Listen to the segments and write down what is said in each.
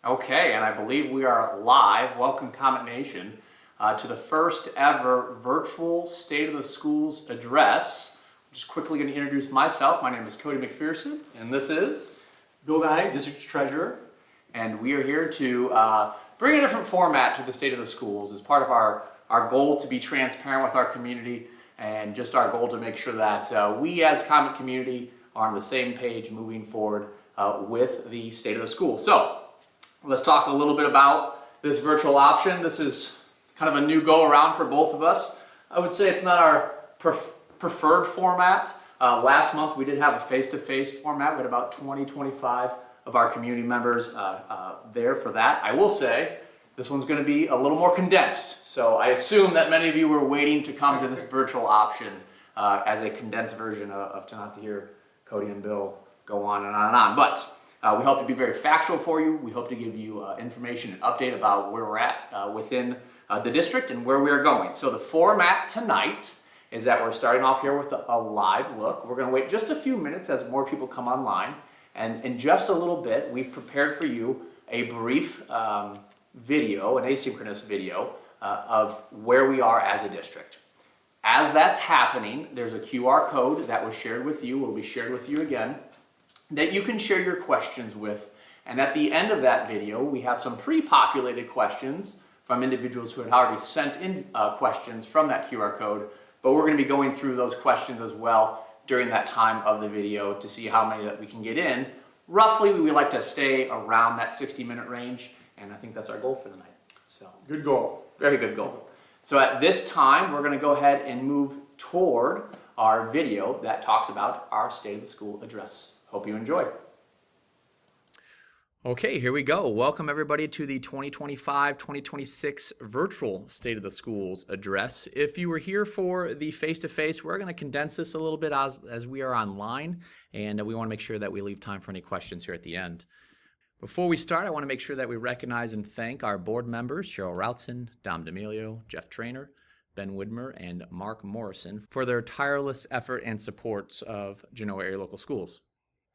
Okay, and I believe we are live. Welcome, Comet Nation, to the first ever virtual State of the Schools address. I'm just quickly going to introduce myself. My name is Cody McPherson, and this is Bill Nye, District Treasurer. And we are here to bring a different format to the State of the Schools as part of our goal to be transparent with our community and just our goal to make sure that we as Comet Community are on the same page moving forward with the State of the School. So let's talk a little bit about this virtual option. This is kind of a new go around for both of us. I would say it's not our preferred format. Last month we did have a face-to-face format. We had about 25 of our community members there for that. I will say this one's going to be a little more condensed. So I assume that many of you were waiting to come to this virtual option as a condensed version of to not to hear Cody and Bill go on and on and on. But we hope to be very factual for you. We hope to give you information and update about where we're at within the district and where we are going. So the format tonight is that we're starting off here with a live look. We're going to wait just a few minutes as more people come online. And in just a little bit, we've prepared for you a brief video, an asynchronous video of where we are as a district. As that's happening, there's a QR code that was shared with you, will be shared with you again, that you can share your questions with. And at the end of that video, we have some pre-populated questions from individuals who had already sent in questions from that QR code, but we're going to be going through those questions as well during that time of the video to see how many that we can get in. Roughly, we like to stay around that 60-minute range, and I think that's our goal for the night. So, good goal. Very good goal. So at this time, we're going to go ahead and move toward our video that talks about our State of the School address. Hope you enjoy. Okay, here we go. Welcome everybody to the 2025-2026 virtual State of the Schools address. If you were here for the face-to-face, we're going to condense this a little bit as we are online, and we want to make sure that we leave time for any questions here at the end. Before we start, I want to make sure that we recognize and thank our board members, Cheryl Routson, Dom D'Amelio, Jeff Trainer, Ben Widmer, and Mark Morrison for their tireless effort and supports of Genoa area local schools.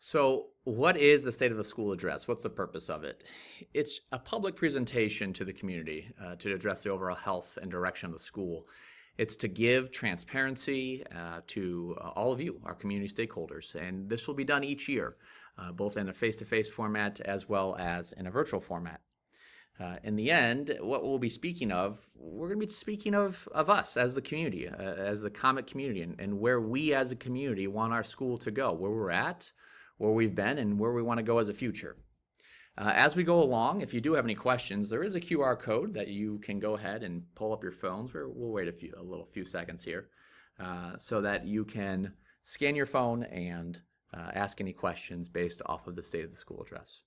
So what is the State of the School address? What's the purpose of it? It's a public presentation to the community to address the overall health and direction of the school. It's to give transparency to all of you, our community stakeholders, and this will be done each year, both in a face-to-face format as well as in a virtual format. In the end, what we'll be speaking of, we're going to be speaking of us as the community, as the Comet community, and where we as a community want our school to go, where we're at, where we've been, and where we want to go as a future. As we go along, if you do have any questions, there is a QR code that you can go ahead and pull up your phones. We'll wait a few seconds here so that you can scan your phone and ask any questions based off of the State of the School address.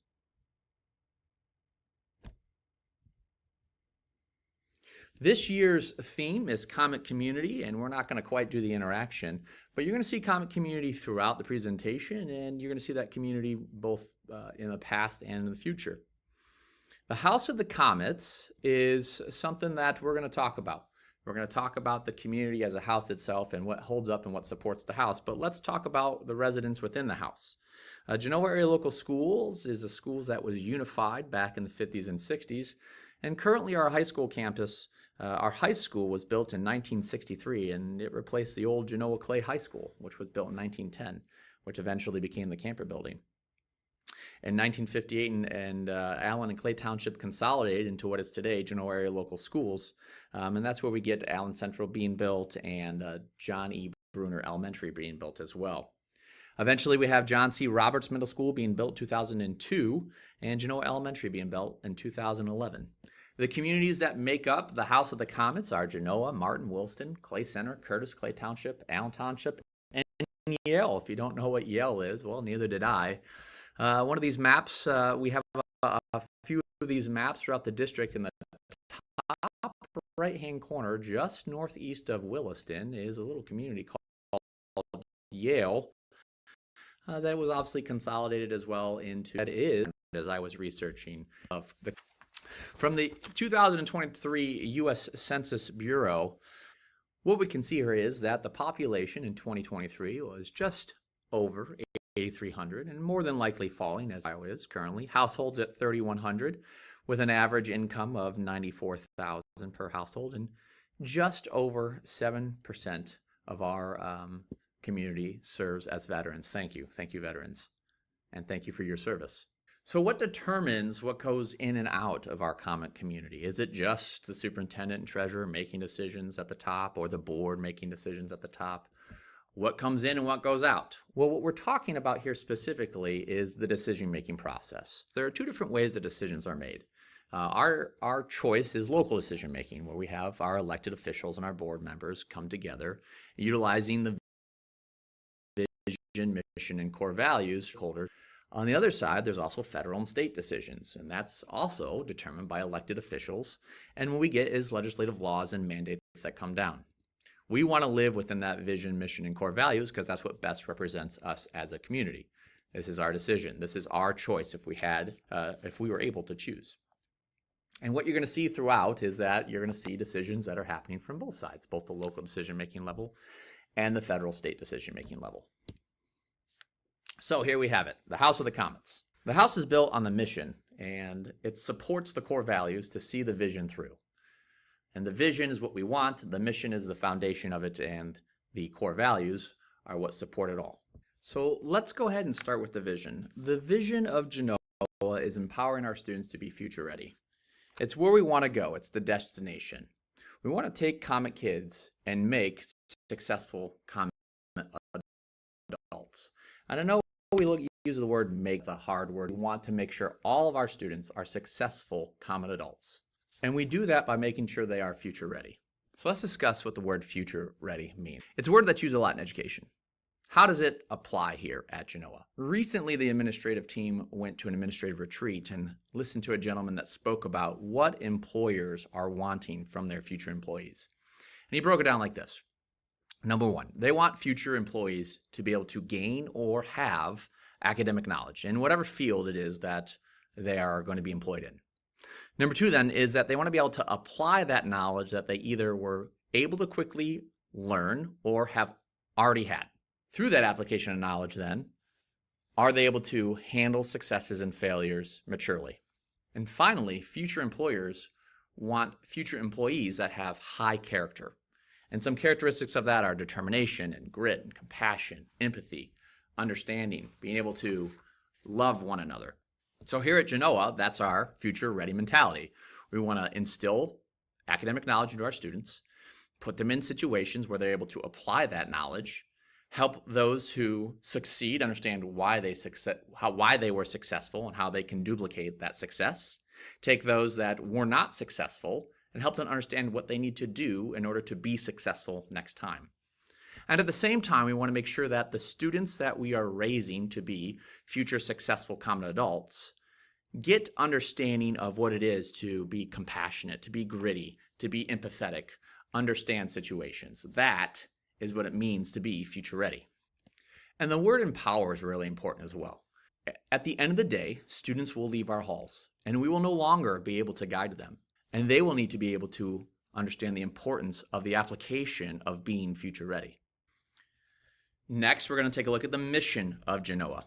This year's theme is Comet Community, and we're not going to quite do the interaction, but you're going to see Comet Community throughout the presentation, and you're going to see that community both in the past and in the future. The House of the Comets is something that we're going to talk about. We're going to talk about the community as a house itself and what holds up and what supports the house, but let's talk about the residents within the house. Genoa area local schools is a school that was unified back in the 50s and 60s, and currently our high school campus, our high school was built in 1963, and it replaced the old Genoa Clay High School, which was built in 1910, which eventually became the Camper Building. In 1958, and Allen and Clay Township consolidated into what is today Genoa area local schools, and that's where we get Allen Central being built and John E. Bruner Elementary being built as well. Eventually, we have John C. Roberts Middle School being built in 2002, and Genoa Elementary being built in 2011. The communities that make up the House of the Comets are Genoa, Martin, Williston, Clay Center, Curtis, Clay Township, Allen Township, and Yale. If you don't know what Yale is, well, neither did I. One of these maps, we have a few of these maps throughout the district. In the top right-hand corner, just northeast of Williston, is a little community called Yale. That was obviously consolidated as well into, that is, as I was researching, from the 2023 U.S. Census Bureau, what we can see here is that the population in 2023 was just over 8,300 and more than likely falling, as Iowa is currently. Households at 3,100 with an average income of 94,000 per household, and just over 7% of our community serves as veterans. Thank you, veterans, and thank you for your service. So what determines what goes in and out of our Comet community? Is it just the superintendent and treasurer making decisions at the top, or the board making decisions at the top? What comes in and what goes out? Well, what we're talking about here specifically is the decision-making process. There are two different ways that decisions are made. Our choice is local decision-making, where we have our elected officials and our board members come together, utilizing the vision, mission, and core values holders. On the other side, there's also federal and state decisions, and that's also determined by elected officials. And what we get is legislative laws and mandates that come down. We want to live within that vision, mission, and core values because that's what best represents us as a community. This is our decision. This is our choice if we were able to choose. And what you're going to see throughout is that you're going to see decisions that are happening from both sides, both the local decision-making level and the federal state decision-making level. So here we have it, the House of the Comets. The House is built on the mission, and it supports the core values to see the vision through. And the vision is what we want, the mission is the foundation of it, and the core values are what support it all. So let's go ahead and start with the vision. The vision of Genoa is empowering our students to be future ready. It's where we want to go, it's the destination. We want to take Comet kids and make successful Comet adults. And I know we use the word make, it's a hard word. We want to make sure all of our students are successful Comet adults. And we do that by making sure they are future ready. So let's discuss what the word future ready means. It's a word that's used a lot in education. How does it apply here at Genoa? Recently, the administrative team went to an administrative retreat and listened to a gentleman that spoke about what employers are wanting from their future employees. And he broke it down like this. Number one, they want future employees to be able to gain or have academic knowledge in whatever field it is that they are going to be employed in. Number two then is that they want to be able to apply that knowledge that they either were able to quickly learn or have already had. Through that application of knowledge then, are they able to handle successes and failures maturely? And finally, future employers want future employees that have high character. And some characteristics of that are determination and grit and compassion, empathy, understanding, being able to love one another. So here at Genoa, that's our future ready mentality. We want to instill academic knowledge into our students, put them in situations where they're able to apply that knowledge, help those who succeed understand why they were successful and how they can duplicate that success, take those that were not successful and help them understand what they need to do in order to be successful next time. And at the same time, we want to make sure that the students that we are raising to be future successful Comet adults get understanding of what it is to be compassionate, to be gritty, to be empathetic, understand situations. That is what it means to be future ready. And the word empower is really important as well. At the end of the day, students will leave our halls, and we will no longer be able to guide them. And they will need to be able to understand the importance of the application of being future ready. Next, we're going to take a look at the mission of Genoa,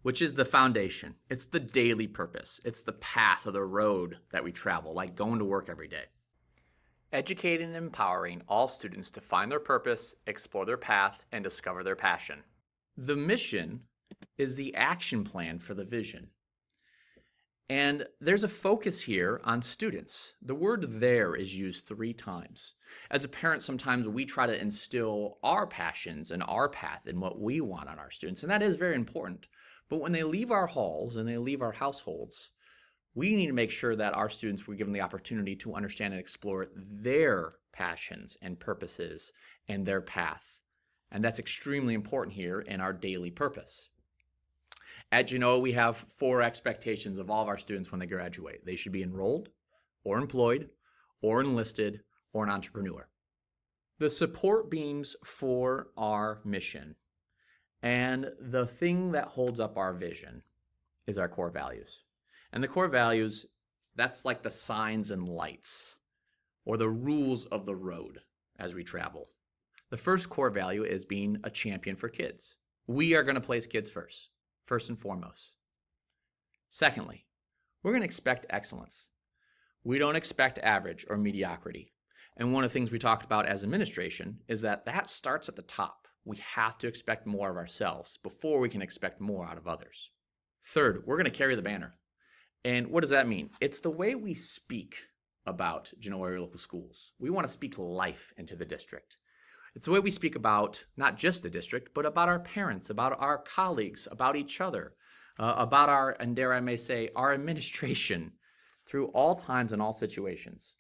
which is the foundation. It's the daily purpose. It's the path or the road that we travel, like going to work every day. Educating and empowering all students to find their purpose, explore their path, and discover their passion. The mission is the action plan for the vision. And there's a focus here on students. The word there is used 3 times. As a parent, sometimes we try to instill our passions and our path in what we want on our students, and that is very important. But when they leave our halls and they leave our households, we need to make sure that our students were given the opportunity to understand and explore their passions and purposes and their path. And that's extremely important here in our daily purpose. At Genoa, we have 4 expectations of all of our students when they graduate. They should be enrolled, or employed, or enlisted, or an entrepreneur. The support beams for our mission and the thing that holds up our vision is our core values. And the core values, that's like the signs and lights or the rules of the road as we travel. The first core value is being a champion for kids. We are going to place kids first and foremost. Secondly, we're going to expect excellence. We don't expect average or mediocrity. And one of the things we talked about as administration is that starts at the top. We have to expect more of ourselves before we can expect more out of others. Third, we're going to carry the banner. And what does that mean? It's the way we speak about Genoa area local schools. We want to speak life into the district. It's the way we speak about not just the district, but about our parents, about our colleagues, about each other, about our, and dare I may say, our administration through all times and all situations.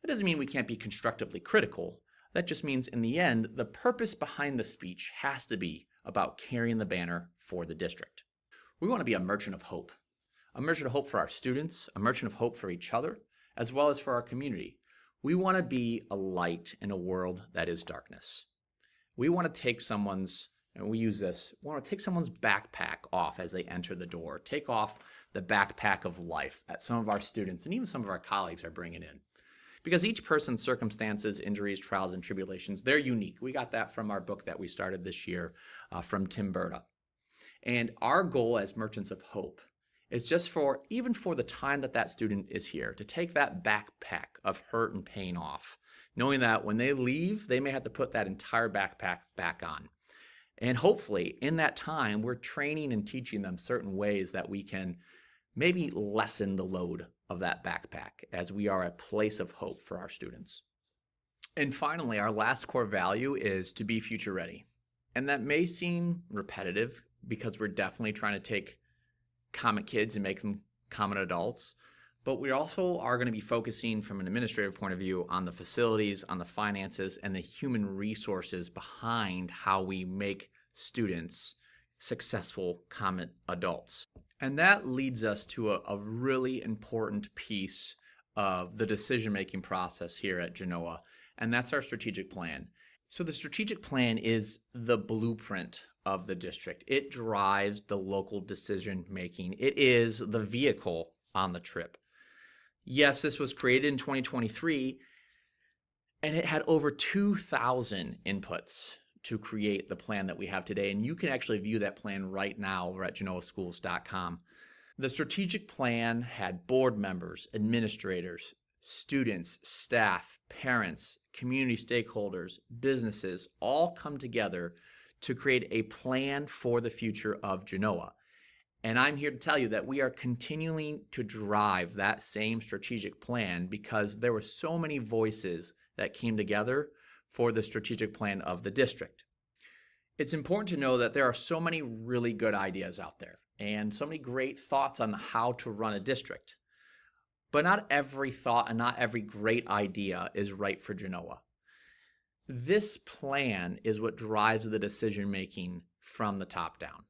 That doesn't mean we can't be constructively critical. That just means in the end, the purpose behind the speech has to be about carrying the banner for the district. We want to be a merchant of hope for our students, a merchant of hope for each other, as well as for our community. We want to be a light in a world that is darkness. We want to take someone's, and we use this, we want to take someone's backpack off as they enter the door, take off the backpack of life that some of our students and even some of our colleagues are bringing in. Because each person's circumstances, injuries, trials, and tribulations, they're unique. We got that from our book that we started this year from Tim Berta. And our goal as merchants of hope is just even for the time that student is here, to take that backpack of hurt and pain off, knowing that when they leave, they may have to put that entire backpack back on. And hopefully in that time, we're training and teaching them certain ways that we can maybe lessen the load of that backpack as we are a place of hope for our students. And finally, our last core value is to be future ready. And that may seem repetitive because we're definitely trying to take Comet kids and make them Comet adults, but we also are going to be focusing from an administrative point of view on the facilities, on the finances, and the human resources behind how we make students successful Comet adults. And that leads us to a really important piece of the decision-making process here at Genoa, and that's our strategic plan. So the strategic plan is the blueprint of the district. It drives the local decision-making. It is the vehicle on the trip. Yes, this was created in 2023, and it had over 2,000 inputs to create the plan that we have today. And you can actually view that plan right now over at genoaschools.com. The strategic plan had board members, administrators, students, staff, parents, community stakeholders, businesses all come together to create a plan for the future of Genoa. And I'm here to tell you that we are continuing to drive that same strategic plan because there were so many voices that came together for the strategic plan of the district. It's important to know that there are so many really good ideas out there and so many great thoughts on how to run a district. But not every thought and not every great idea is right for Genoa. This plan is what drives the decision making from the top down.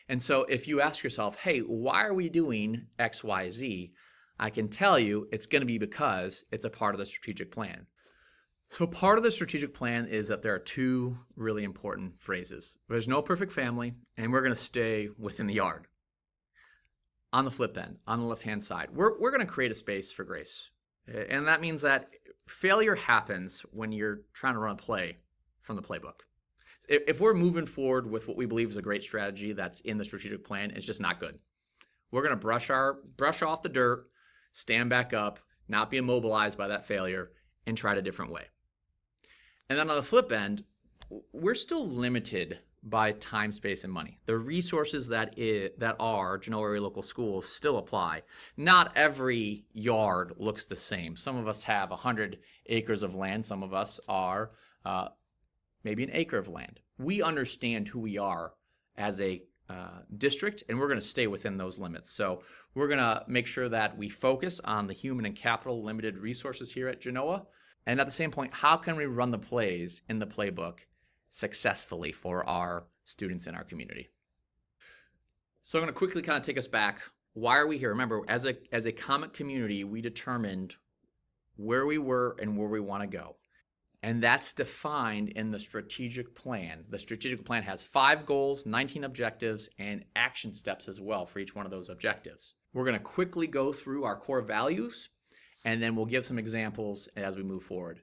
And so if you ask yourself, hey, why are we doing X, Y, Z? I can tell you it's going to be because it's a part of the strategic plan. So part of the strategic plan is that there are two really important phrases. There's no perfect family, and we're going to stay within the yard. On the flip end, on the left-hand side, we're going to create a space for grace. And that means that failure happens when you're trying to run a play from the playbook. If we're moving forward with what we believe is a great strategy that's in the strategic plan, it's just not good. We're going to brush off the dirt, stand back up, not be immobilized by that failure, and try it a different way. And then on the flip end, we're still limited by time, space, and money. The resources that are Genoa area local schools still apply. Not every yard looks the same. Some of us have 100 acres of land. Some of us are maybe an acre of land. We understand who we are as a district, and we're going to stay within those limits. So we're going to make sure that we focus on the human and capital limited resources here at Genoa. And at the same point, how can we run the plays in the playbook successfully for our students in our community? So I'm going to quickly kind of take us back. Why are we here? Remember, as a Comet community, we determined where we were and where we want to go. And that's defined in the strategic plan. The strategic plan has 5 goals, 19 objectives, and action steps as well for each one of those objectives. We're going to quickly go through our core values, and then we'll give some examples as we move forward.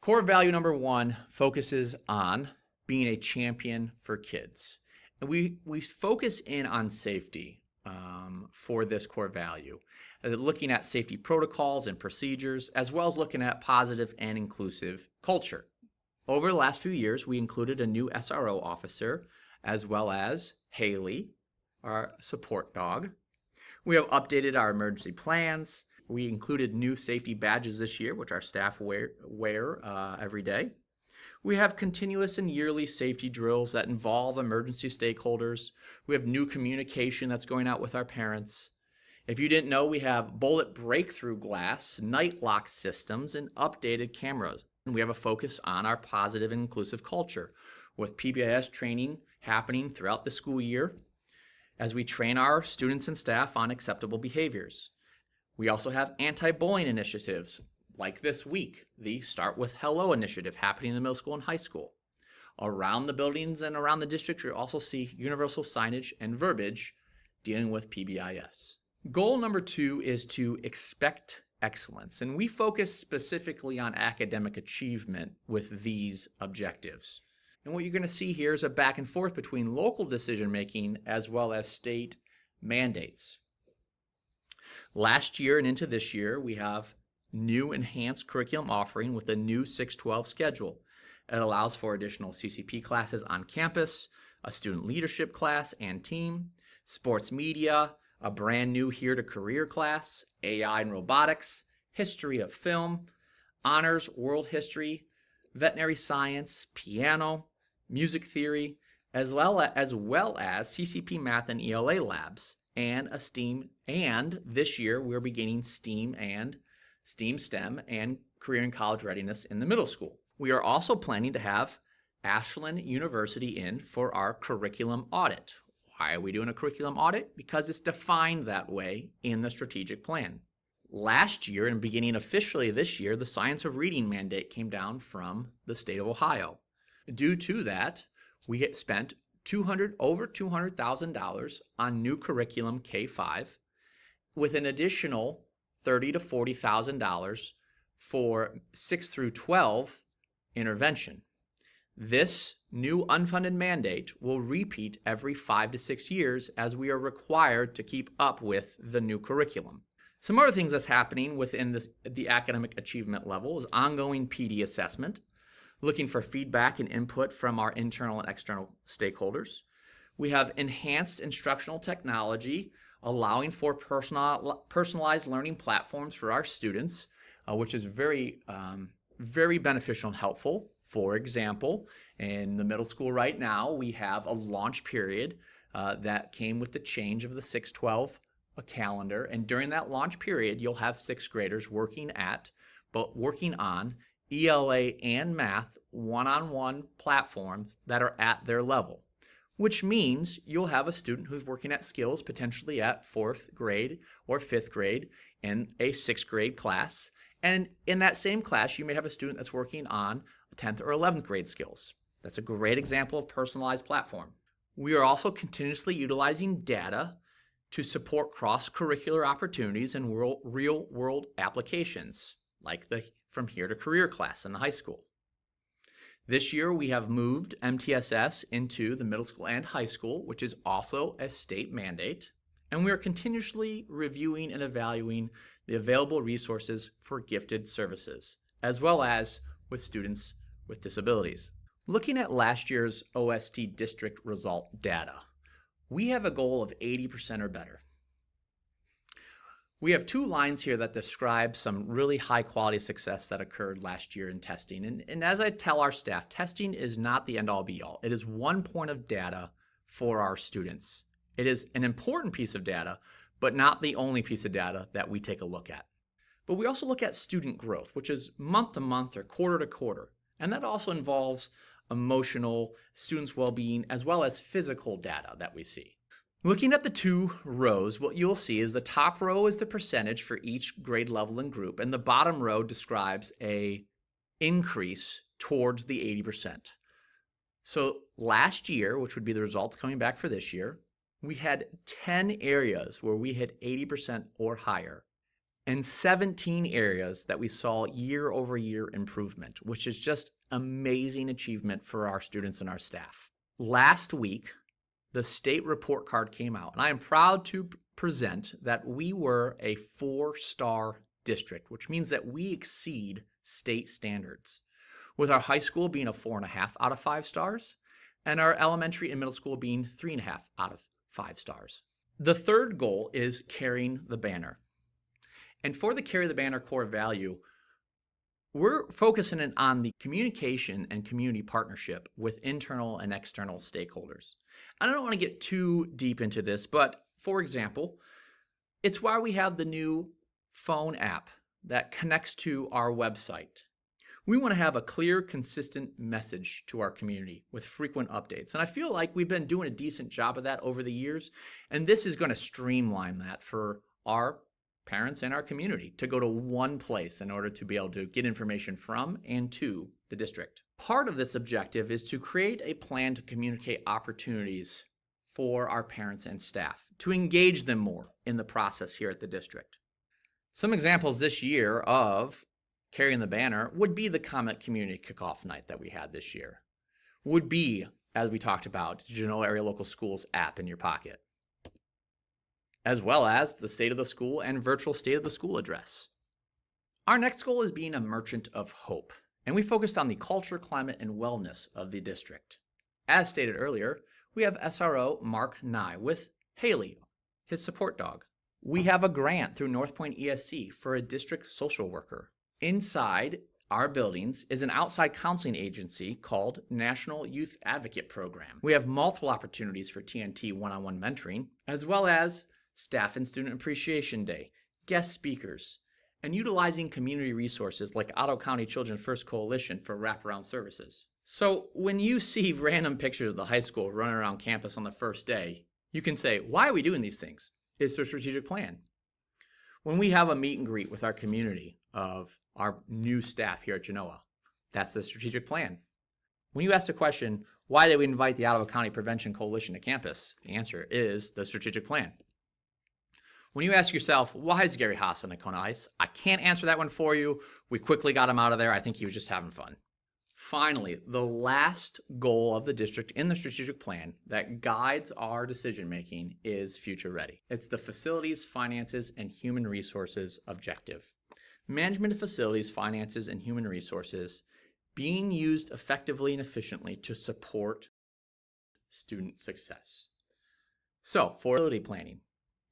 Core value number 1 focuses on being a champion for kids. And we focus in on safety for this core value, looking at safety protocols and procedures, as well as looking at positive and inclusive culture. Over the last few years, we included a new SRO officer, as well as Haley, our support dog. We have updated our emergency plans. We included new safety badges this year, which our staff wear every day. We have continuous and yearly safety drills that involve emergency stakeholders. We have new communication that's going out with our parents. If you didn't know, we have bullet breakthrough glass, night lock systems, and updated cameras. And we have a focus on our positive and inclusive culture, with PBIS training happening throughout the school year as we train our students and staff on acceptable behaviors. We also have anti-bullying initiatives, like this week, the Start With Hello initiative happening in the middle school and high school. Around the buildings and around the district, you'll also see universal signage and verbiage dealing with PBIS. Goal number 2 is to expect excellence, and we focus specifically on academic achievement with these objectives. And what you're going to see here is a back and forth between local decision making as well as state mandates. Last year and into this year, we have new enhanced curriculum offering with a new 612 schedule. It allows for additional CCP classes on campus, a student leadership class and team, sports media, a brand new Here to Career class, AI and robotics, history of film, honors world history, veterinary science, piano, music theory, as well as CCP math and ELA labs, and a STEAM, and this year we're beginning STEAM and STEM and career and college readiness in the middle school. We are also planning to have Ashland University in for our curriculum audit. Why are we doing a curriculum audit? Because it's defined that way in the strategic plan. Last year, and beginning officially this year, the Science of Reading mandate came down from the state of Ohio. Due to that, we had spent over $200,000 on new curriculum K-5, with an additional $30,000 to $40,000 for 6 through 12 intervention. This new unfunded mandate will repeat every 5 to 6 years as we are required to keep up with the new curriculum. Some other things that's happening within the academic achievement level is ongoing PD assessment, looking for feedback and input from our internal and external stakeholders. We have enhanced instructional technology, allowing for personalized learning platforms for our students, which is very beneficial and helpful. For example, in the middle school right now, we have a launch period that came with the change of the 612 calendar, and during that launch period, you'll have 6th graders working on ELA and math one-on-one platforms that are at their level, which means you'll have a student who's working at skills potentially at 4th grade or 5th grade in a 6th grade class. And in that same class, you may have a student that's working on 10th or 11th grade skills. That's a great example of personalized platform. We are also continuously utilizing data to support cross-curricular opportunities and real-world applications, like the From Here to Career class in the high school. This year, we have moved MTSS into the middle school and high school, which is also a state mandate, and we are continuously reviewing and evaluating the available resources for gifted services, as well as with students with disabilities. Looking at last year's OST district result data, we have a goal of 80% or better. We have 2 lines here that describe some really high quality success that occurred last year in testing. And as I tell our staff, testing is not the end all be all. It is one point of data for our students. It is an important piece of data, but not the only piece of data that we take a look at. But we also look at student growth, which is month to month or quarter to quarter. And that also involves emotional, students' well-being, as well as physical data that we see. Looking at the 2 rows, what you'll see is the top row is the percentage for each grade level and group, and the bottom row describes an increase towards the 80%. So last year, which would be the results coming back for this year, we had 10 areas where we hit 80% or higher. and 17 areas that we saw year over year improvement, which is just amazing achievement for our students and our staff. Last week, the state report card came out, and I am proud to present that we were a 4-star district, which means that we exceed state standards, with our high school being a 4.5 out of 5 stars, and our elementary and middle school being 3.5 out of 5 stars. The third goal is carrying the banner. And for the Carry the Banner core value, we're focusing in on the communication and community partnership with internal and external stakeholders. I don't want to get too deep into this, but for example, it's why we have the new phone app that connects to our website. We want to have a clear, consistent message to our community with frequent updates. And I feel like we've been doing a decent job of that over the years. And this is going to streamline that for our parents and our community to go to one place in order to be able to get information from and to the district. Part of this objective is to create a plan to communicate opportunities for our parents and staff, to engage them more in the process here at the district. Some examples this year of carrying the banner would be the Comet Community Kickoff Night that we had this year. Would be, as we talked about, the Genoa Area Local Schools app in your pocket, as well as the State of the School and virtual State of the School address. Our next goal is being a merchant of hope, and we focused on the culture, climate, and wellness of the district. As stated earlier, we have SRO Mark Nye with Haley, his support dog. We have a grant through North Point ESC for a district social worker. Inside our buildings is an outside counseling agency called National Youth Advocate Program. We have multiple opportunities for TNT one-on-one mentoring, as well as Staff and Student Appreciation Day, guest speakers, and utilizing community resources like Ottawa County Children First Coalition for wraparound services. So when you see random pictures of the high school running around campus on the first day, you can say, why are we doing these things? It's their strategic plan. When we have a meet and greet with our community of our new staff here at Genoa, that's the strategic plan. When you ask the question, why did we invite the Ottawa County Prevention Coalition to campus? The answer is the strategic plan. When you ask yourself, why is Gary Haas on the Kona Ice? I can't answer that one for you. We quickly got him out of there. I think he was just having fun. Finally, the last goal of the district in the strategic plan that guides our decision making is future ready. It's the facilities, finances, and human resources objective. Management of facilities, finances, and human resources being used effectively and efficiently to support student success. So, for facility planning,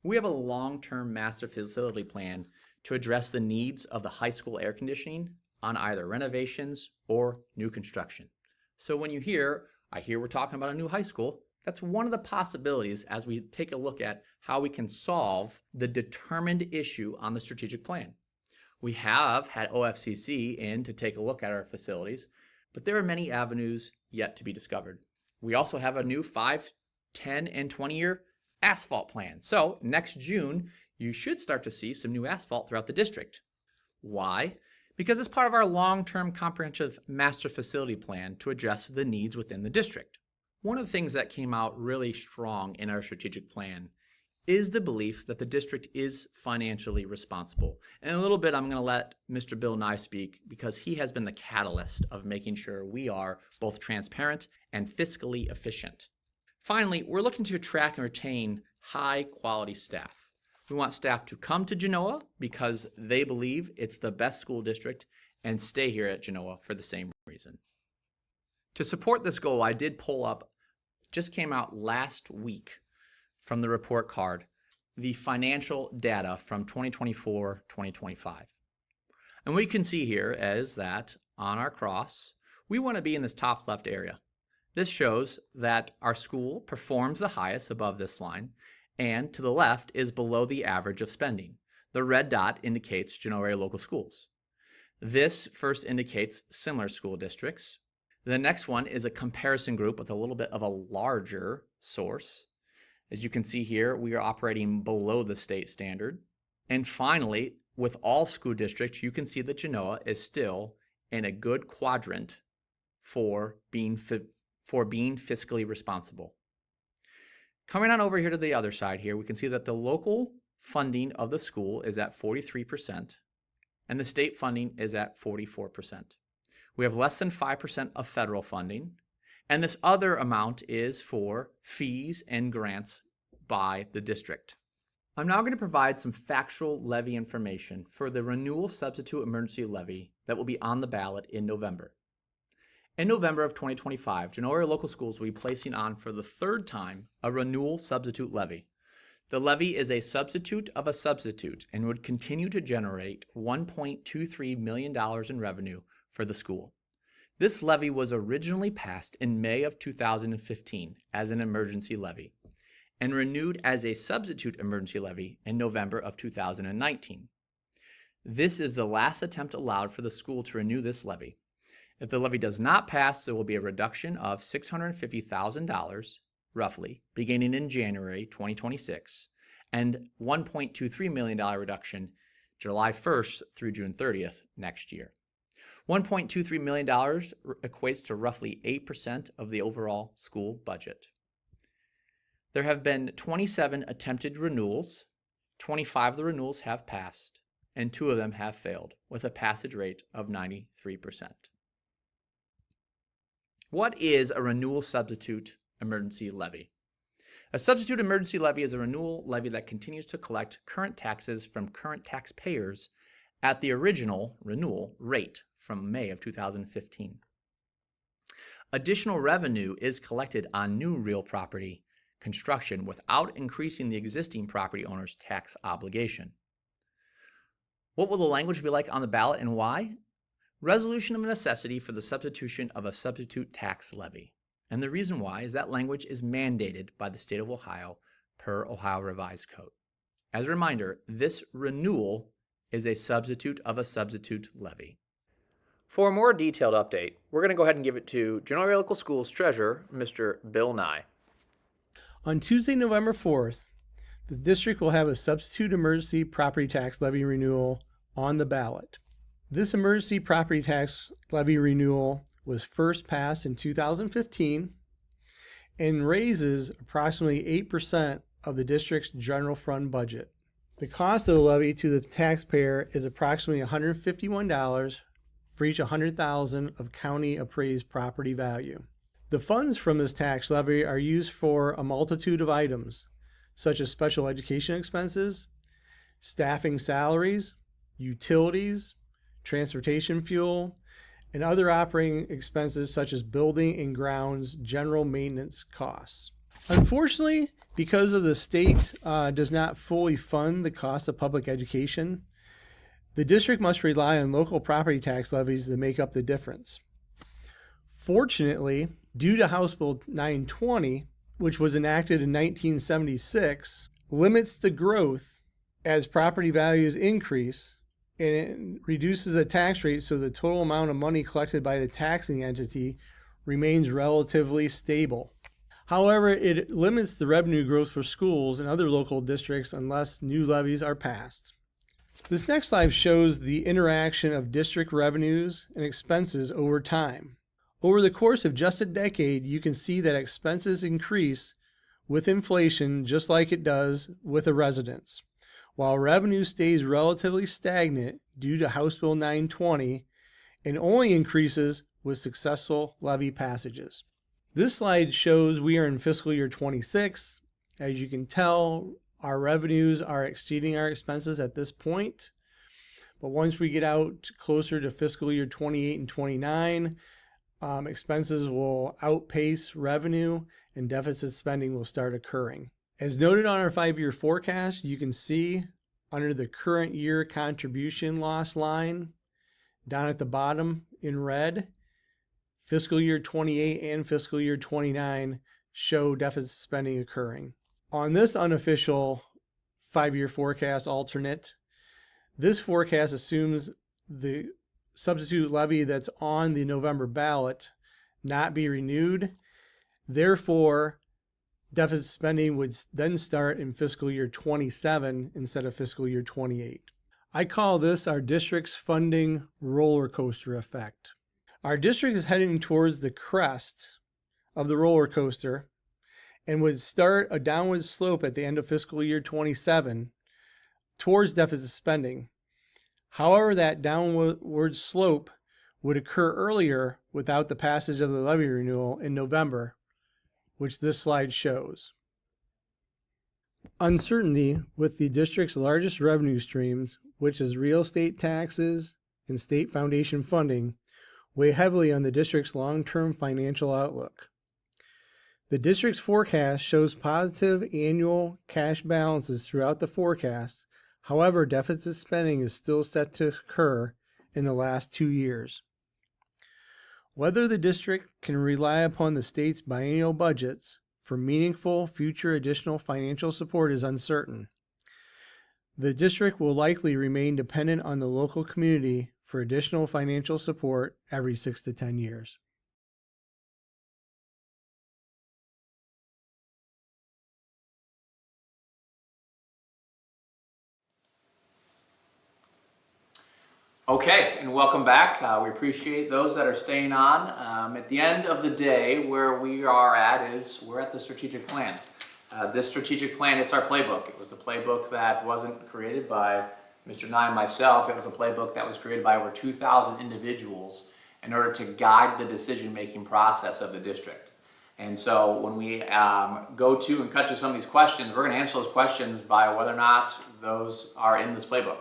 we have a long-term master facility plan to address the needs of the high school air conditioning on either renovations or new construction. So when you hear, I hear we're talking about a new high school, that's one of the possibilities as we take a look at how we can solve the determined issue on the strategic plan. We have had OFCC in to take a look at our facilities, but there are many avenues yet to be discovered. We also have a new 5, 10, and 20-year asphalt plan. So next June, you should start to see some new asphalt throughout the district. Why? Because it's part of our long-term comprehensive master facility plan to address the needs within the district. One of the things that came out really strong in our strategic plan is the belief that the district is financially responsible. And in a little bit, I'm going to let Mr. Bill Nye speak because he has been the catalyst of making sure we are both transparent and fiscally efficient. Finally, we're looking to attract and retain high-quality staff. We want staff to come to Genoa because they believe it's the best school district and stay here at Genoa for the same reason. To support this goal, I did pull up, just came out last week from the report card, the financial data from 2024-2025. And what you can see here is that on our cross, we want to be in this top left area. This shows that our school performs the highest above this line, and to the left is below the average of spending. The red dot indicates Genoa Area Local Schools. This first indicates similar school districts. The next one is a comparison group with a little bit of a larger source. As you can see here, we are operating below the state standard. And finally, with all school districts, you can see that Genoa is still in a good quadrant for being fiscally responsible. Coming on over here to the other side here, we can see that the local funding of the school is at 43%, and the state funding is at 44%. We have less than 5% of federal funding, and this other amount is for fees and grants by the district. I'm now going to provide some factual levy information for the renewal substitute emergency levy that will be on the ballot in November. In November of 2025, Genoa local schools will be placing on for the third time a renewal substitute levy. The levy is a substitute of a substitute and would continue to generate $1.23 million in revenue for the school. This levy was originally passed in May of 2015 as an emergency levy and renewed as a substitute emergency levy in November of 2019. This is the last attempt allowed for the school to renew this levy. If the levy does not pass, there will be a reduction of $650,000, roughly, beginning in January 2026, and $1.23 million reduction July 1st through June 30th next year. $1.23 million equates to roughly 8% of the overall school budget. There have been 27 attempted renewals. 25 of the renewals have passed, and 2 of them have failed, with a passage rate of 93%. What is a renewal substitute emergency levy? A substitute emergency levy is a renewal levy that continues to collect current taxes from current taxpayers at the original renewal rate from May of 2015. Additional revenue is collected on new real property construction without increasing the existing property owner's tax obligation. What will the language be like on the ballot and why? Resolution of necessity for the substitution of a substitute tax levy. And the reason why is that language is mandated by the state of Ohio per Ohio Revised Code. As a reminder, this renewal is a substitute of a substitute levy. For a more detailed update, we're going to go ahead and give it to Genoa Local Schools Treasurer, Mr. Bill Nye. On Tuesday, November 4th, the district will have a substitute emergency property tax levy renewal on the ballot. This emergency property tax levy renewal was first passed in 2015 and raises approximately 8% of the district's general fund budget. The cost of the levy to the taxpayer is approximately $151 for each $100,000 of county appraised property value. The funds from this tax levy are used for a multitude of items, such as special education expenses, staffing salaries, utilities, transportation fuel, and other operating expenses such as building and grounds general maintenance costs. Unfortunately, because of the state does not fully fund the cost of public education, the district must rely on local property tax levies to make up the difference. Fortunately, due to House Bill 920, which was enacted in 1976, limits the growth as property values increase, and it reduces the tax rate so the total amount of money collected by the taxing entity remains relatively stable. However, it limits the revenue growth for schools and other local districts unless new levies are passed. This next slide shows the interaction of district revenues and expenses over time. Over the course of just a decade, you can see that expenses increase with inflation just like it does with a residence, while revenue stays relatively stagnant due to House Bill 920 and only increases with successful levy passages. This slide shows we are in fiscal year 26. As you can tell, our revenues are exceeding our expenses at this point. But once we get out closer to fiscal year 28 and 29, expenses will outpace revenue and deficit spending will start occurring. As noted on our 5-year forecast, you can see under the current year contribution loss line down at the bottom in red, fiscal year 28 and fiscal year 29 show deficit spending occurring. On this unofficial 5-year forecast alternate, this forecast assumes the substitute levy that's on the November ballot not be renewed. Therefore, deficit spending would then start in fiscal year 27 instead of fiscal year 28. I call this our district's funding roller coaster effect. Our district is heading towards the crest of the roller coaster and would start a downward slope at the end of fiscal year 27 towards deficit spending. However, that downward slope would occur earlier without the passage of the levy renewal in November, which this slide shows. Uncertainty with the district's largest revenue streams, which is real estate taxes and state foundation funding, weigh heavily on the district's long-term financial outlook. The district's forecast shows positive annual cash balances throughout the forecast. However, deficit spending is still set to occur in the last 2 years. Whether the district can rely upon the state's biennial budgets for meaningful future additional financial support is uncertain. The district will likely remain dependent on the local community for additional financial support every 6 to 10 years. Okay, and welcome back. We appreciate those that are staying on. At the end of the day, where we are at is we're at the strategic plan. This strategic plan, it's our playbook. It was a playbook that wasn't created by Mr. Nye and myself. It was a playbook that was created by over 2,000 individuals in order to guide the decision-making process of the district. And so when we go to and cut to some of these questions, we're going to answer those questions by whether or not those are in this playbook.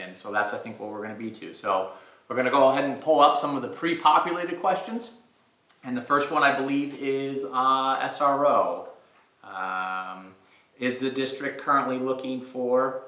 And so that's, I think, what we're going to be to. So we're going to go ahead and pull up some of the pre-populated questions. And the first one, I believe, is SRO. Is the district currently looking for,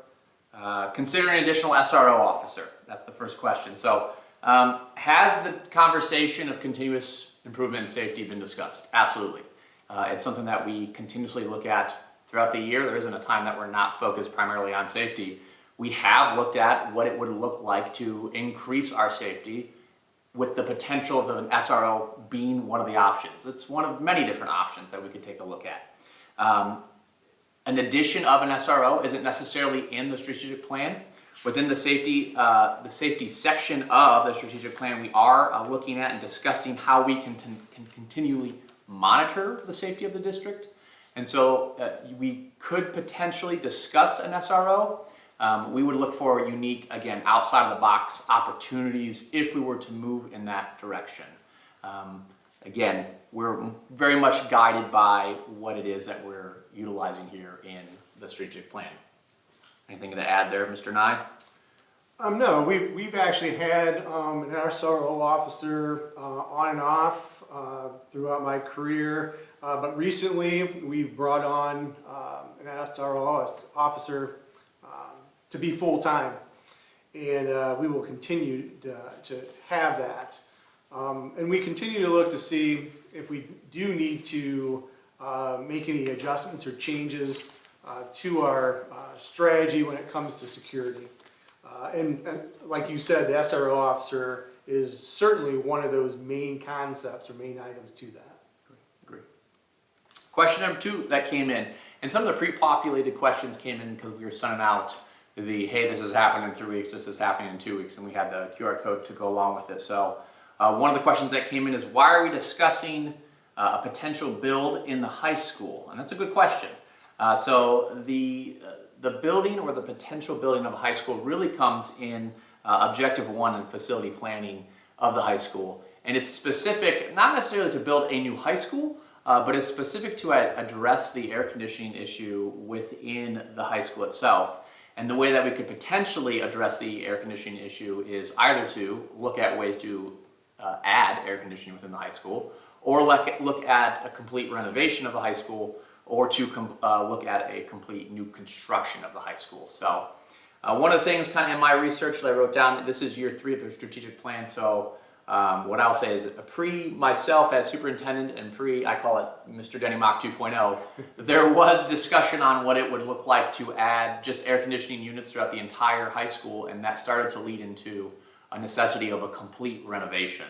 considering an additional SRO officer? That's the first question. So has the conversation of continuous improvement and safety been discussed? Absolutely. It's something that we continuously look at throughout the year. There isn't a time that we're not focused primarily on safety. We have looked at what it would look like to increase our safety with the potential of an SRO being one of the options. It's one of many different options that we could take a look at. An addition of an SRO isn't necessarily in the strategic plan. Within the safety section of the strategic plan, we are looking at and discussing how we can continually monitor the safety of the district. And so we could potentially discuss an SRO. We would look for unique, again, outside of the box opportunities if we were to move in that direction. Again, we're very much guided by what it is that we're utilizing here in the strategic plan. Anything to add there, Mr. Nye? No, we've actually had an SRO officer on and off throughout my career, but recently we've brought on an SRO officer to be full-time, and we will continue to have that. And we continue to look to see if we do need to make any adjustments or changes to our strategy when it comes to security. And like you said, the SRO officer is certainly one of those main concepts or main items to that. Great. Question number 2 that came in, and some of the pre-populated questions came in because we were sending out the, hey, this is happening in 3 weeks, this is happening in 2 weeks, and we had the QR code to go along with it. So one of the questions that came in is, why are we discussing a potential build in the high school? And that's a good question. So the building or the potential building of a high school really comes in objective 1 in facility planning of the high school. And it's specific, not necessarily to build a new high school, but it's specific to address the air conditioning issue within the high school itself. And the way that we could potentially address the air conditioning issue is either to look at ways to add air conditioning within the high school, or look at a complete renovation of the high school, or to look at a complete new construction of the high school. So one of the things kind of in my research that I wrote down, this is year 3 of the strategic plan, so what I'll say is myself as superintendent and I call it Mr. Denny Mock 2.0, there was discussion on what it would look like to add just air conditioning units throughout the entire high school, and that started to lead into a necessity of a complete renovation,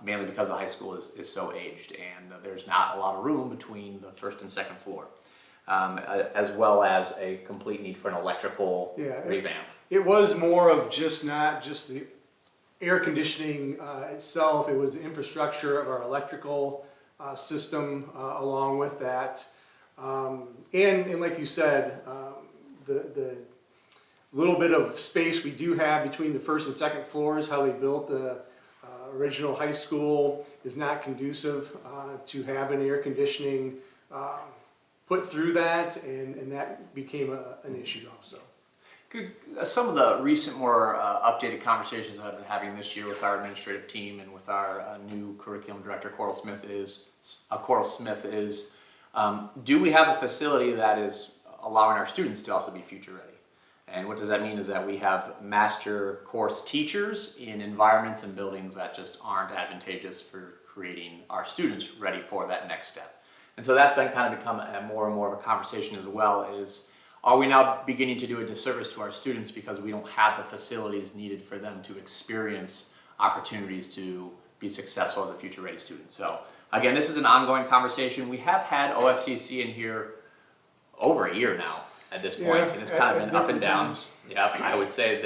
mainly because the high school is so aged and there's not a lot of room between the first and second floor, as well as a complete need for an electrical revamp. It was more of not just the air conditioning itself, it was the infrastructure of our electrical system along with that. And like you said, the little bit of space we do have between the first and second floors, how they built the original high school is not conducive to having air conditioning put through that, and that became an issue also. Some of the recent, more updated conversations that I've been having this year with our administrative team and with our new curriculum director, Coral Smith, is do we have a facility that is allowing our students to also be future ready? And what does that mean is that we have master course teachers in environments and buildings that just aren't advantageous for creating our students ready for that next step. And so that's been kind of become a more and more of a conversation as well, is are we now beginning to do a disservice to our students because we don't have the facilities needed for them to experience opportunities to be successful as a future ready student? So again, this is an ongoing conversation. We have had OFCC in here over a year now at this point, and it's kind of been up and down. Yep, I would say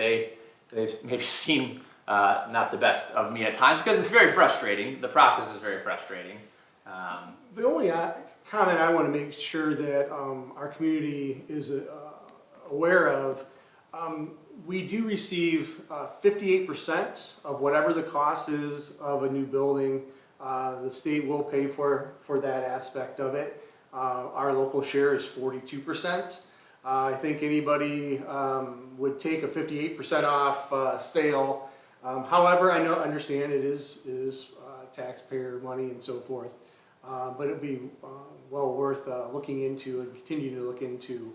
they've maybe seen not the best of me at times because it's very frustrating. The process is very frustrating. The only comment I want to make sure that our community is aware of, we do receive 58% of whatever the cost is of a new building. The state will pay for that aspect of it. Our local share is 42%. I think anybody would take a 58% off sale. However, I understand it is taxpayer money and so forth. But it'd be well worth looking into and continue to look into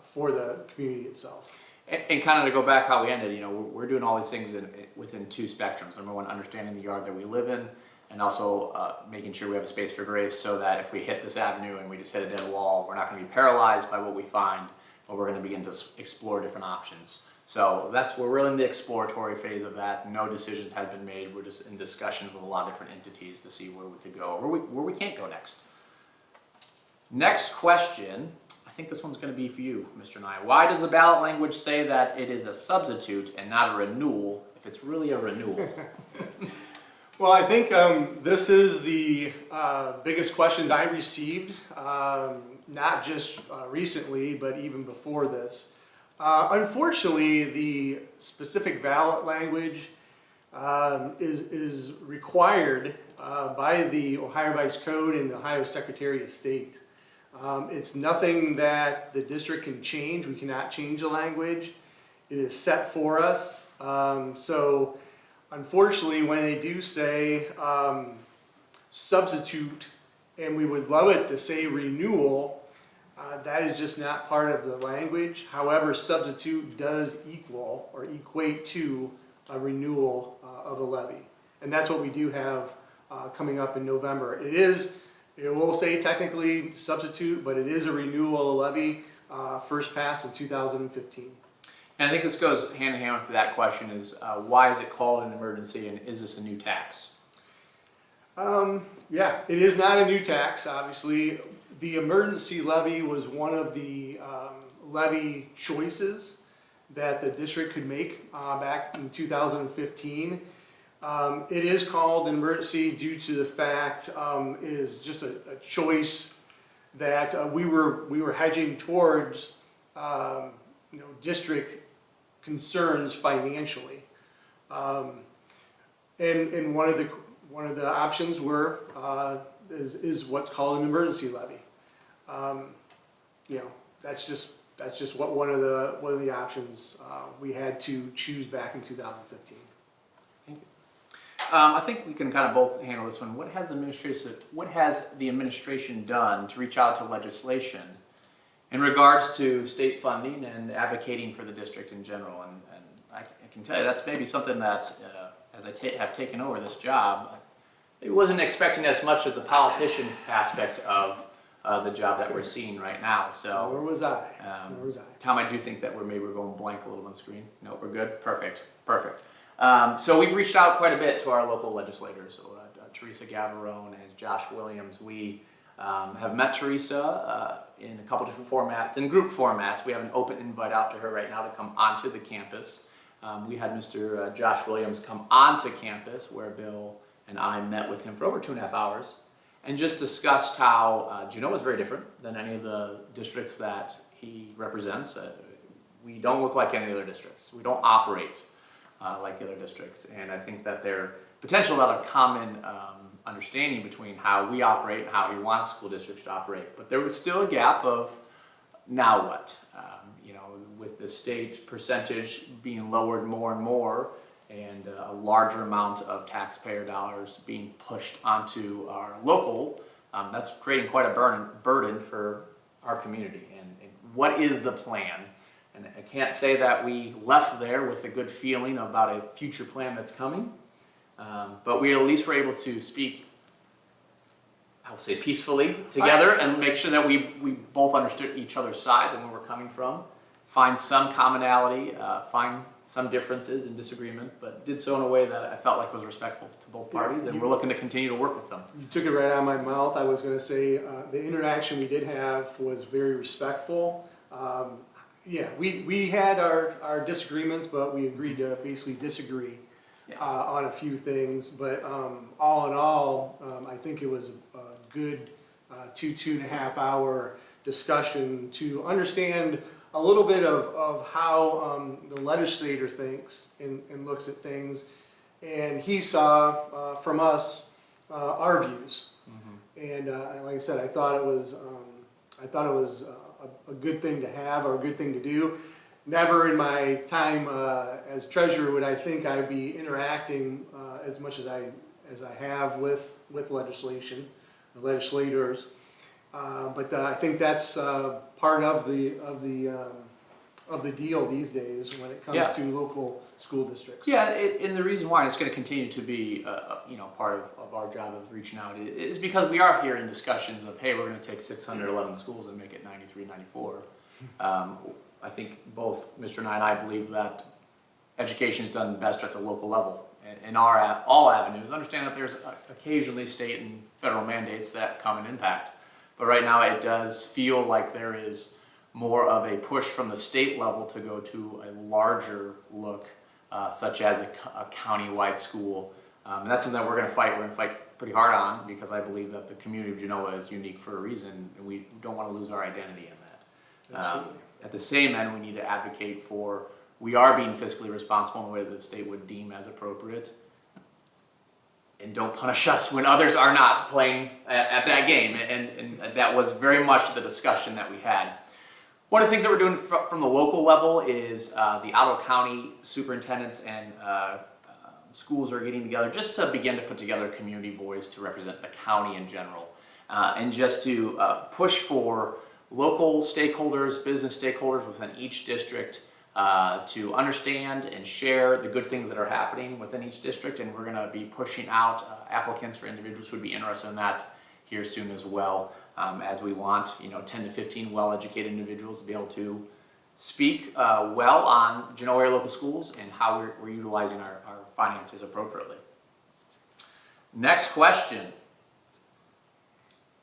for the community itself. And kind of to go back how we ended, we're doing all these things within two spectrums. Number one, understanding the yard that we live in, and also making sure we have a space for grace so that if we hit this avenue and we just hit a dead wall, we're not going to be paralyzed by what we find, but we're going to begin to explore different options. So we're really in the exploratory phase of that. No decisions have been made. We're just in discussions with a lot of different entities to see where we could go, or where we can't go next. Next question, I think this one's going to be for you, Mr. Nye. Why does the ballot language say that it is a substitute and not a renewal if it's really a renewal? Well, I think this is the biggest question I received, not just recently, but even before this. Unfortunately, the specific ballot language is required by the Ohio Revised Code and the Ohio Secretary of State. It's nothing that the district can change. We cannot change the language. It is set for us. So unfortunately, when they do say substitute, and we would love it to say renewal, that is just not part of the language. However, substitute does equal or equate to a renewal of a levy. And that's what we do have coming up in November. It will say technically substitute, but it is a renewal of levy, first passed in 2015. And I think this goes hand in hand with that question is, why is it called an emergency, and is this a new tax? Yeah, it is not a new tax, obviously. The emergency levy was one of the levy choices that the district could make back in 2015. It is called an emergency due to the fact it is just a choice that we were hedging towards district concerns financially, and one of the options is what's called an emergency levy. That's just what one of the options we had to choose back in 2015. Thank you. I think we can kind of both handle this one. What has the administration done to reach out to legislation in regards to state funding and advocating for the district in general? And I can tell you that's maybe something that, as I have taken over this job, I wasn't expecting as much of the politician aspect of the job that we're seeing right now. So Where was I? Tom, I do think that we're going blank a little on the screen. No, we're good. Perfect. So we've reached out quite a bit to our local legislators. So, Teresa Gavarone and Josh Williams. We have met Teresa in a couple different formats, in group formats. We have an open invite out to her right now to come onto the campus. We had Mr. Josh Williams come onto campus where Bill and I met with him for over 2.5 hours and just discussed how Genoa is very different than any of the districts that he represents. we don't look like any other districts. We don't operate like the other districts. And I think that there potential a lot of common understanding between how we operate and how he wants school districts to operate. But there was still a gap of now what? With the state percentage being lowered more and more, and a larger amount of taxpayer dollars being pushed onto our local, that's creating quite a burden for our community. And what is the plan? And I can't say that we left there with a good feeling about a future plan that's coming, but we at least were able to speak, I will say, peacefully together and make sure that we both understood each other's sides and where we're coming from, find some commonality, find some differences and disagreement, but did so in a way that I felt like was respectful to both parties, and we're looking to continue to work with them. You took it right out of my mouth. I was going to say the interaction we did have was very respectful. We had our disagreements, but we agreed to basically disagree on a few things. But all in all, I think it was a good 2.5 hour discussion to understand a little bit of how the legislator thinks and looks at things, and he saw from us our views. Mm-hmm. And like I said, I thought it was a good thing to have, or a good thing to do. Never in my time as treasurer would I think I'd be interacting as much as I have with legislators. But I think that's part of the deal these days when it comes to local school districts. Yeah, and the reason why it's going to continue to be part of our job of reaching out is because we are hearing discussions of, hey, we're going to take 611 schools and make it 93, 94. I think both Mr. Nye and I believe that education is done best at the local level. In all avenues, understand that there's occasionally state and federal mandates that come and impact. But right now it does feel like there is more of a push from the state level to go to a larger look, such as a county-wide school. And that's something that we're going to fight. We're going to fight pretty hard on, because I believe that the community of Genoa is unique for a reason, and we don't want to lose our identity in that. At the same end, we need to advocate for, we are being fiscally responsible in the way that the state would deem as appropriate. And don't punish us when others are not playing at that game. And that was very much the discussion that we had. One of the things that we're doing from the local level is the Ottawa County superintendents and schools are getting together just to begin to put together a community voice to represent the county in general. And just to push for local stakeholders, business stakeholders within each district to understand and share the good things that are happening within each district. And we're going to be pushing out applicants for individuals who would be interested in that here soon as well, as we want 10 to 15 well-educated individuals to be able to speak well on Genoa area local schools and how we're utilizing our finances appropriately. Next question.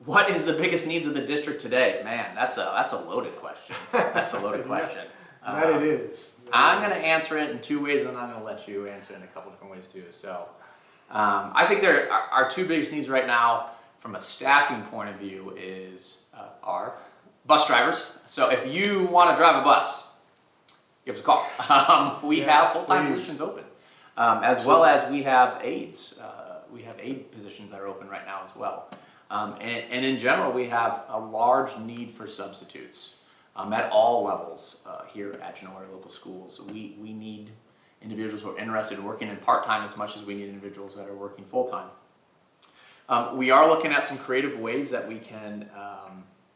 What is the biggest needs of the district today? Man, that's a loaded question. That's a loaded question. That it is. I'm going to answer it in two ways, and then I'm going to let you answer it in a couple different ways too. So I think there are two biggest needs right now from a staffing point of view are bus drivers. So if you want to drive a bus, give us a call. We have full-time positions open, as well as we have aides. We have aide positions that are open right now as well. And in general, we have a large need for substitutes at all levels here at Genoa local schools. We need individuals who are interested in working in part-time as much as we need individuals that are working full-time. We are looking at some creative ways that we can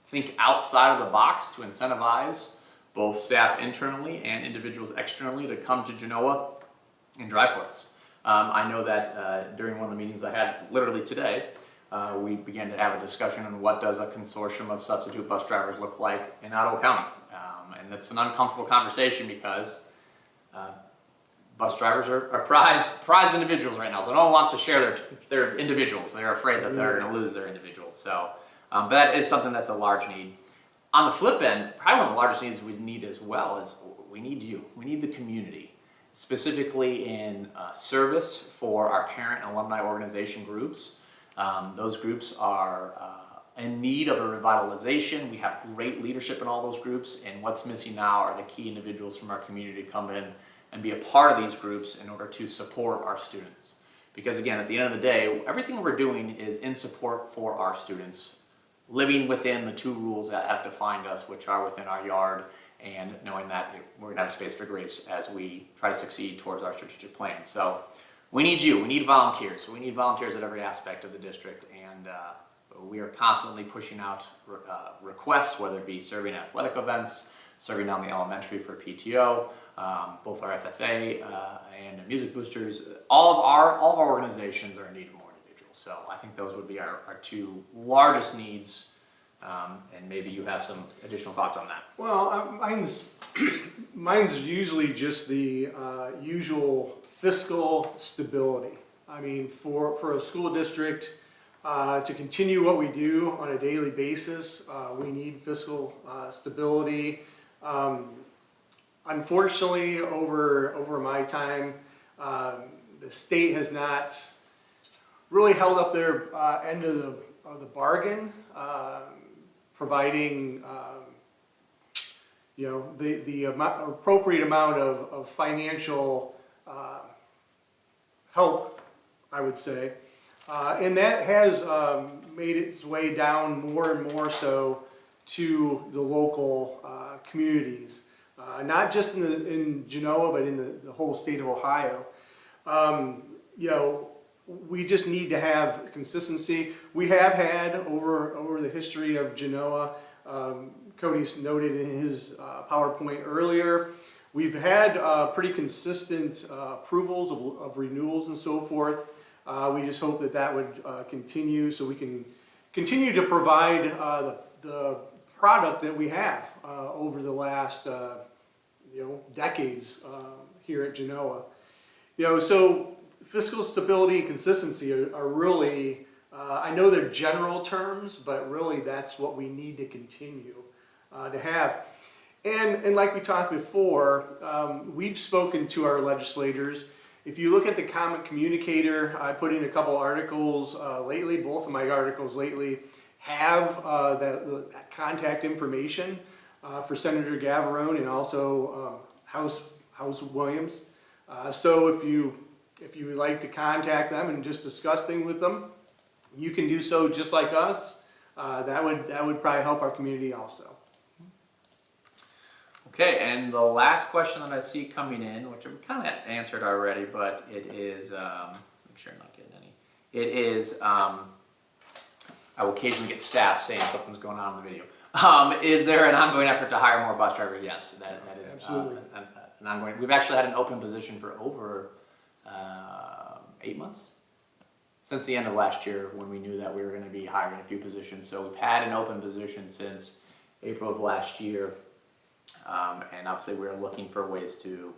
think outside of the box to incentivize both staff internally and individuals externally to come to Genoa and drive for us. I know that during one of the meetings I had literally today, we began to have a discussion on what does a consortium of substitute bus drivers look like in Ottawa County. And it's an uncomfortable conversation because bus drivers are prized individuals right now. So no one wants to share their individuals. They're afraid that they're going to lose their individuals. So that is something that's a large need. On the flip end, probably one of the largest needs we need as well is we need you. We need the community, specifically in service for our parent and alumni organization groups. Those groups are in need of a revitalization. We have great leadership in all those groups, and what's missing now are the key individuals from our community to come in and be a part of these groups in order to support our students. Because again, at the end of the day, everything we're doing is in support for our students, living within the 2 rules that have defined us, which are within our yard, and knowing that we're gonna have space for grace as we try to succeed towards our strategic plan. So we need you, we need volunteers. We need volunteers at every aspect of the district, and we are constantly pushing out requests, whether it be serving at athletic events, serving down the elementary for PTO, both our FFA and music boosters. All of our organizations are in need of more individuals. So I think those would be our 2 largest needs, and maybe you have some additional thoughts on that. Well, mine's usually just the usual fiscal stability. I mean, for a school district to continue what we do on a daily basis, we need fiscal stability. Unfortunately, over my time, the state has not really held up their end of the bargain, providing the appropriate amount of financial help, I would say, and that has made its way down more and more so to the local communities, not just in Genoa, but in the whole state of Ohio. We just need to have consistency. We have had over the history of Genoa, Cody's noted in his PowerPoint earlier, we've had pretty consistent approvals of renewals and so forth. We just hope that would continue so we can continue to provide the product that we have over the last decades here at Genoa. So fiscal stability and consistency are really, I know they're general terms, but really that's what we need to continue to have. And like we talked before, we've spoken to our legislators. If you look at the Comet Communicator, I put in a couple articles lately. Both of my articles lately have that contact information for Senator Gavarone and also House Williams. So if you would like to contact them and just discuss things with them, you can do so just like us. That would probably help our community also. Okay, and the last question that I see coming in, which I've kind of answered already, but it is, make sure I'm not getting any. It is, I will occasionally get staff saying something's going on in the video. Is there an ongoing effort to hire more bus drivers? Yes, that is Absolutely. An ongoing. We've actually had an open position for over 8 months. Since the end of last year when we knew that we were going to be hiring a few positions. So we've had an open position since April of last year. And obviously we're looking for ways to,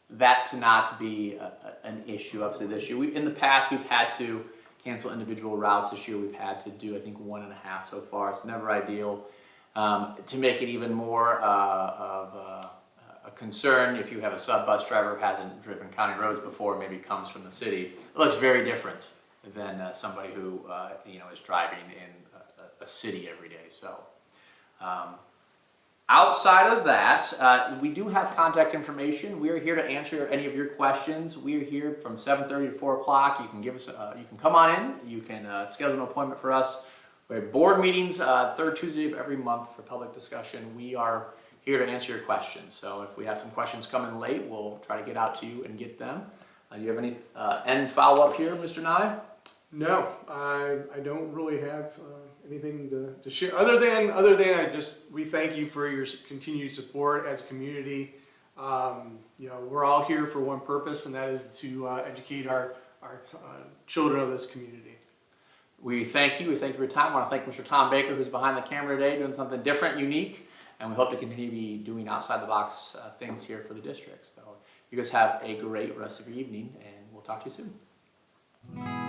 that to not be an issue. Obviously this year, in the past we've had to cancel individual routes. This year we've had to do I think 1.5 so far. It's never ideal. To make it even more of a concern, if you have a sub bus driver who hasn't driven county roads before, maybe comes from the city, it looks very different than somebody who is driving in a city every day. So. Outside of that, we do have contact information. We are here to answer any of your questions. We are here from 7:30 to 4 o'clock. You can give us, you can come on in. You can schedule an appointment for us. We have board meetings third Tuesday of every month for public discussion. We are here to answer your questions. So if we have some questions coming late, we'll try to get out to you and get them. Do you have any follow-up here, Mr. Nye? No, I don't really have anything to share other than we thank you for your continued support as a community. We're all here for one purpose, and that is to educate our children of this community. We thank you. We thank you for your time. I want to thank Mr. Tom Baker, who's behind the camera today, doing something different, unique, and we hope to continue to be doing outside the box things here for the district. So you guys have a great rest of your evening, and we'll talk to you soon.